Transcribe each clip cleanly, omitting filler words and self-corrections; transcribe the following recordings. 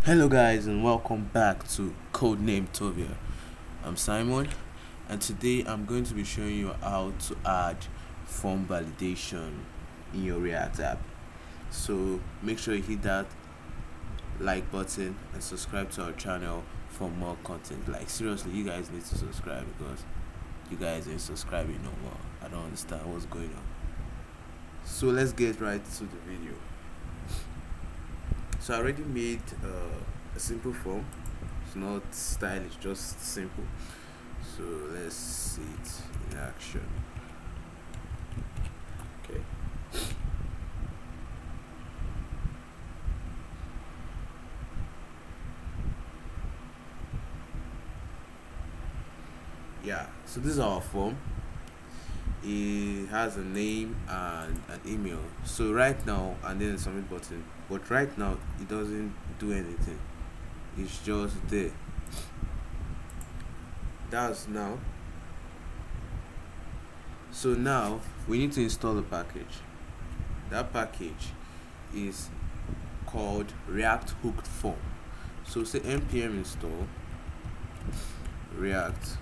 Hello guys and welcome back to Codename Tovia. I'm Simon and today I'm going to be showing you how to add form validation in your React app. So make sure you hit that like button and subscribe to our channel for more content. Like seriously, you guys need to subscribe because you guys ain't subscribing no more. I don't understand what's going on. So let's get right to the video. So I already made a simple form. It's not stylish, just simple. So let's see it in action. Okay. Yeah, so this is our form. It has a name and an email. So right now, and then a submit button. But right now, it doesn't do anything. It's just there. That's now. So now we need to install a package. That package is called React Hooked Form. So say npm install React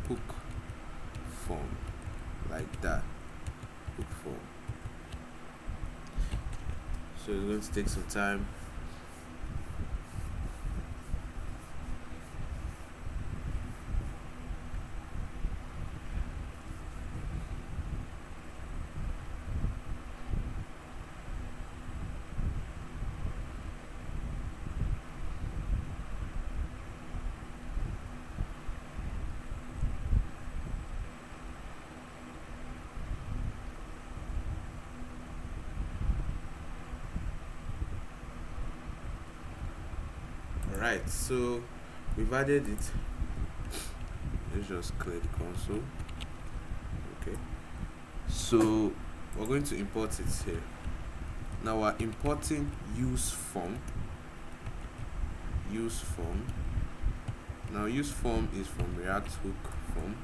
Hook Form, like that. Hook form. So it's going to take some time. Alright, so we've added it. Let's just clear the console. Okay, so we're going to import it here. Now we're importing use form. Now use form is from React Hook Form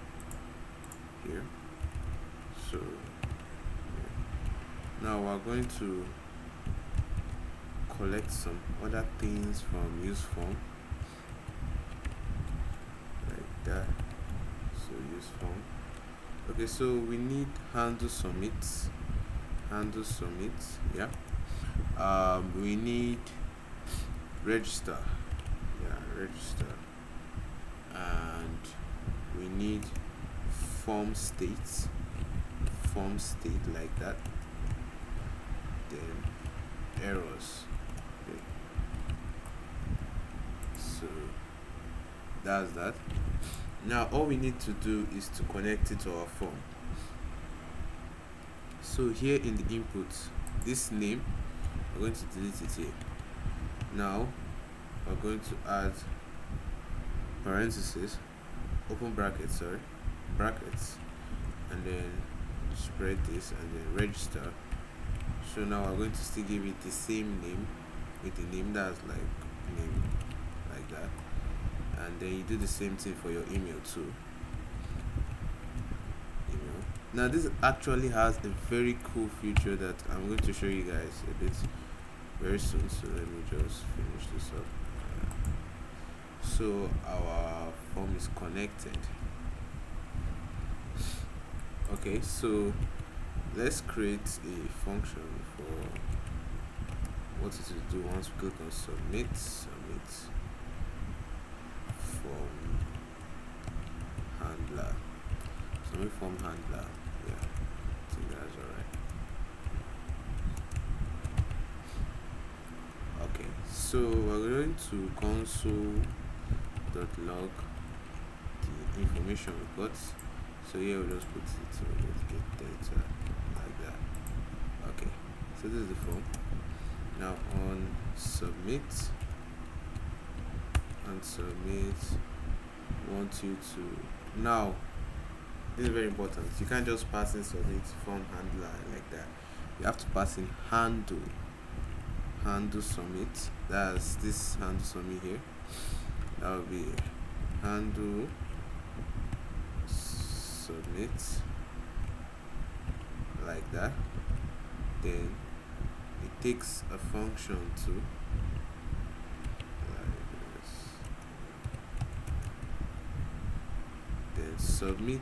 here. So yeah. Now we're going to collect some other things from use form, like that. So use form. Okay, so we need handle submit. Yeah. We need register. Yeah, register. And we need form state, like that. Then errors. Okay. So that's that. Now all we need to do is to connect it to our form. So here in the input, this name, we're going to delete it here. Now we're going to add parentheses, open brackets, brackets, and then spread this and then register. So now we're going to still give it the same name with the name that's like name, like that. And then you do the same thing for your email too. Now this actually has a very cool feature that I'm going to show you guys a bit very soon. So let me just finish this up. So our form is connected. Okay, so let's create a function for what it will do once we click on submit form handler. Submit form handler. Yeah, I think that's alright. Okay, so we're going to console.log the information we got. So here we'll just put it, so let's get data like that. Okay, so this is the form. Now on submit, want you to, now this is very important, you can't just pass in submit form handler like that. You have to pass in handle submit. That's this handle submit here. That will be handle submit, like that. Then it takes a function to submit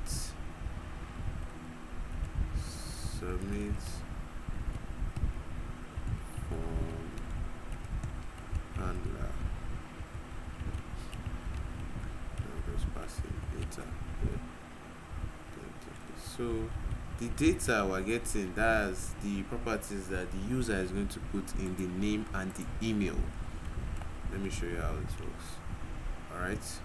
form handler. I'm just passing data here. So the data we're getting, that's the properties that the user is going to put in the name and the email. Let me show you how it works. Alright,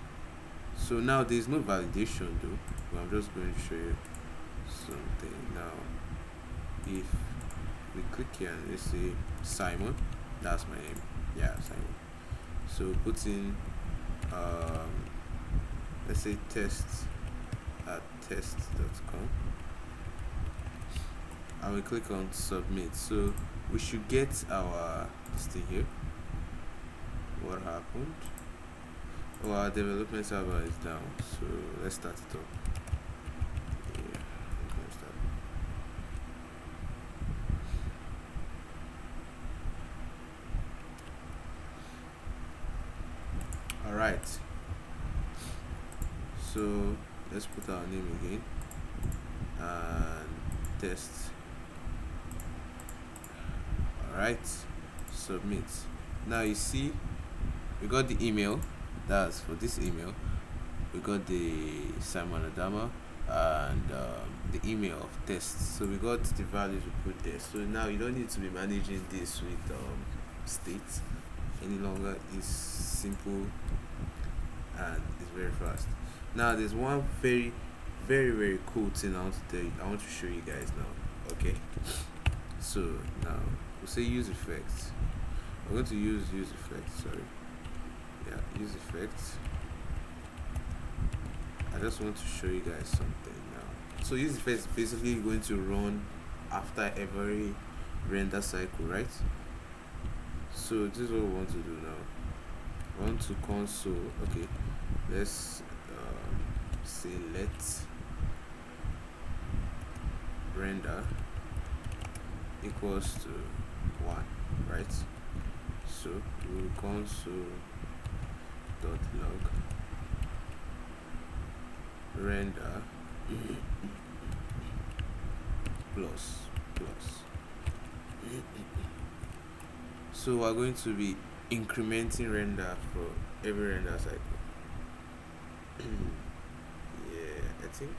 so now there's no validation though, but I'm just going to show you something now. If we click here and let's say Simon, that's my name, yeah, Simon. So put in let's say test@test.com, and we click on submit. So we should get our this thing here. What happened? Oh, our development server is down, so let's start it up. Yeah, let's start. Alright, so let's put our name again and test. Alright, submit. Now you see we got the email. That's for this email. We got the Simon Adama and the email of test. So we got the values we put there. So now you don't need to be managing this with state any longer. It's simple and it's very fast. Now there's one very cool thing I want to tell you. I want to show you guys now. Okay, so now we'll say use effects. We're going to use effects, sorry. Yeah, use effects. I just want to show you guys something now. So use effects is basically going to run after every render cycle, right? So this is what we want to do now. We want to console. Okay, let's say let render equals to 1, right? So we will console .log render plus. So we're going to be incrementing render for every render cycle. Yeah, I think.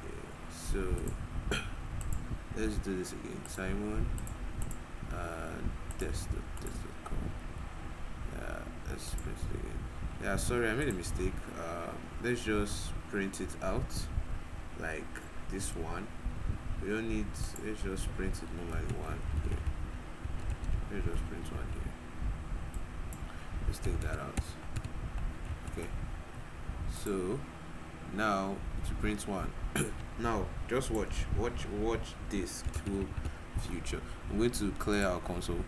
Yeah, so let's do this again. Simon and test.com. Yeah, let's print it again. Yeah, sorry, I made a mistake. Let's just print it out like this one. We don't need, let's just print it normally one here. Let's just print one here. Let's take that out. Okay, so now to print one. Now just watch this cool future. I'm going to clear our console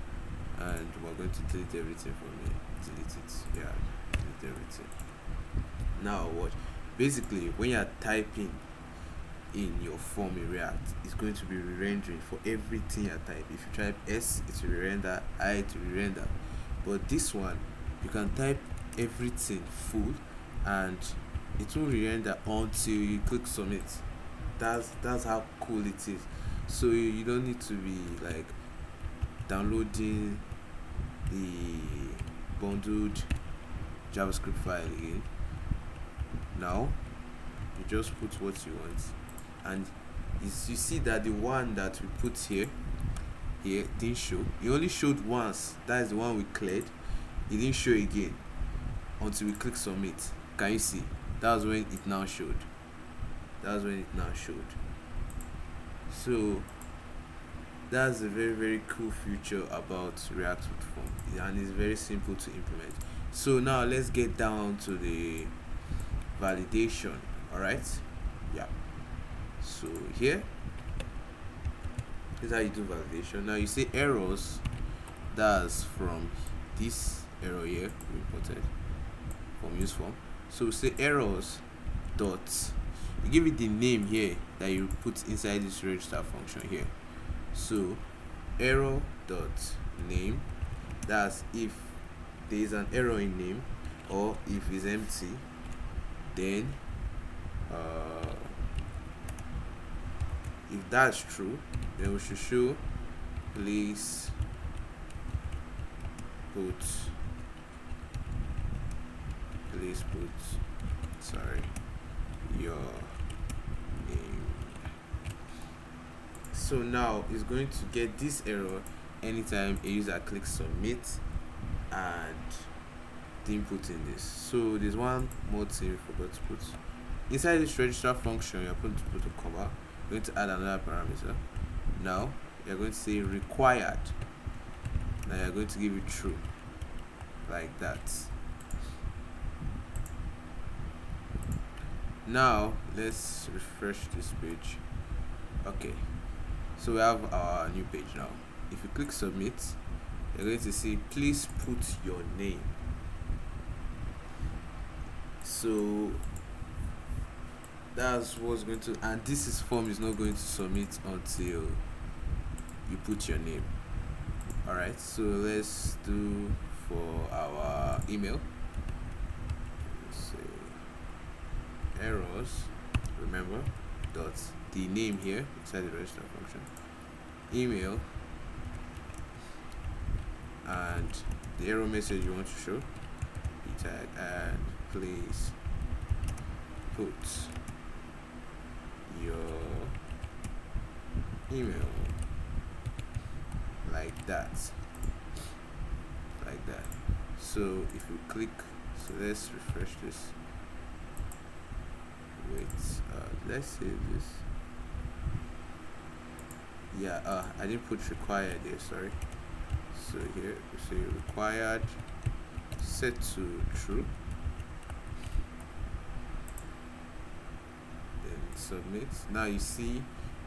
and we're going to delete everything from here. Delete it. Yeah, delete everything. Now watch. Basically, when you're typing in your form in React, it's going to be re-rendering for everything you type. If you type S, it will re-render, I, it will re-render. But this one, you can type everything full and it will re-render until you click submit. That's how cool it is. So you don't need to be like downloading the bundled JavaScript file again. Now you just put what you want, and you see that the one that we put here didn't show. It only showed once. That is the one we cleared. It didn't show again until we click submit. Can you see? That was when it now showed. So that's a very cool feature about React with form, and it's very simple to implement. So now let's get down to the validation. All right, yeah. So here is how you do validation. Now you see errors. That's from this error here we imported from use form. So we say errors dot, you give it the name here that you put inside this register function here. So error dot name, that's if there is an error in name or if it's empty. Then if that's true, then we should show please put sorry your name. So now it's going to get this error anytime a user clicks submit and didn't put in this. So there's one more thing we forgot to put inside this register function. You're going to put a comma. You're going to add another parameter. Now you're going to say required. Now you're going to give it true, like that. Now let's refresh this page. Okay, so we have our new page now. If you click submit, you're going to see please put your name. So that's what's going to, and this form is not going to submit until you put your name. Alright, so let's do for our email. Let's say errors, remember, dot the name here inside the register function, email, and the error message you want to show, tag, and please put your email, like that. So if you click, so let's refresh this. Wait, let's save this. Yeah, I didn't put required there, sorry. So here we say required, set to true, then submit. Now you see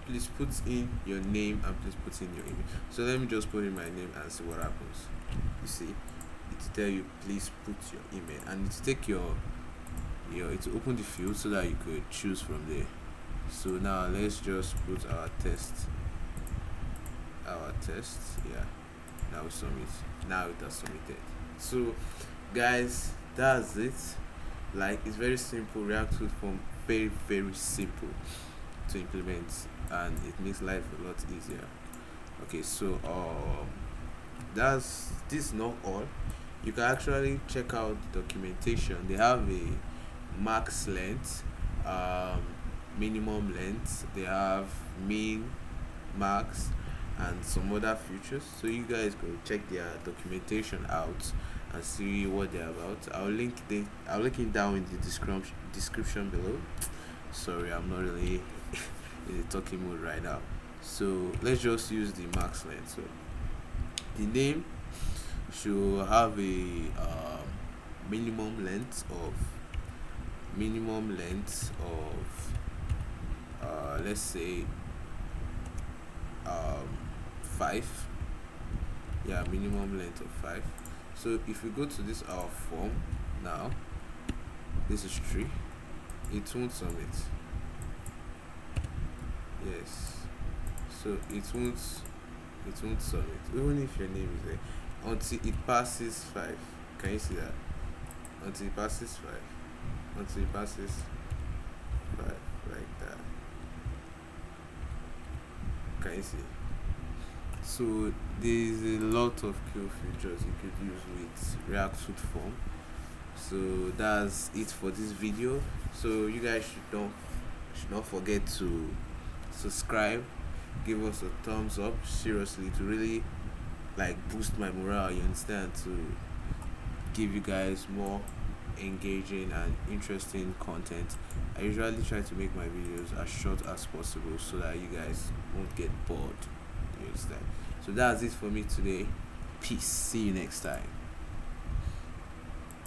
please put in your name and please put in your email. So let me just put in my name and see what happens. You see it will tell you please put your email, and it take it will open the field so that you could choose from there. So now let's just put our test. Yeah, now we submit. Now it has submitted. So guys, that's it. Like, it's very simple. React with form, very simple to implement, and it makes life a lot easier. Okay, so this is not all. You can actually check out the documentation. They have a max length, minimum length, they have min, max, and some other features. So you guys go check their documentation out and see what they're about. I'll link it down in the description below. Sorry, I'm not really in the talking mode right now. So let's just use the max length. So the name should have a minimum length of let's say 5. Yeah, minimum length of 5. So if we go to this our form now, this is 3, it won't submit. Yes, so it won't submit even if your name is there until it passes 5. Can you see that? Until it passes 5, like that. Can you see? So there's a lot of cool features you could use with React with form. So that's it for this video. So you guys should not forget to subscribe, give us a thumbs up, seriously, to really like boost my morale, you understand, to give you guys more engaging and interesting content. I usually try to make my videos as short as possible so that you guys won't get bored, you understand. So that's it for me today. Peace, see you next time.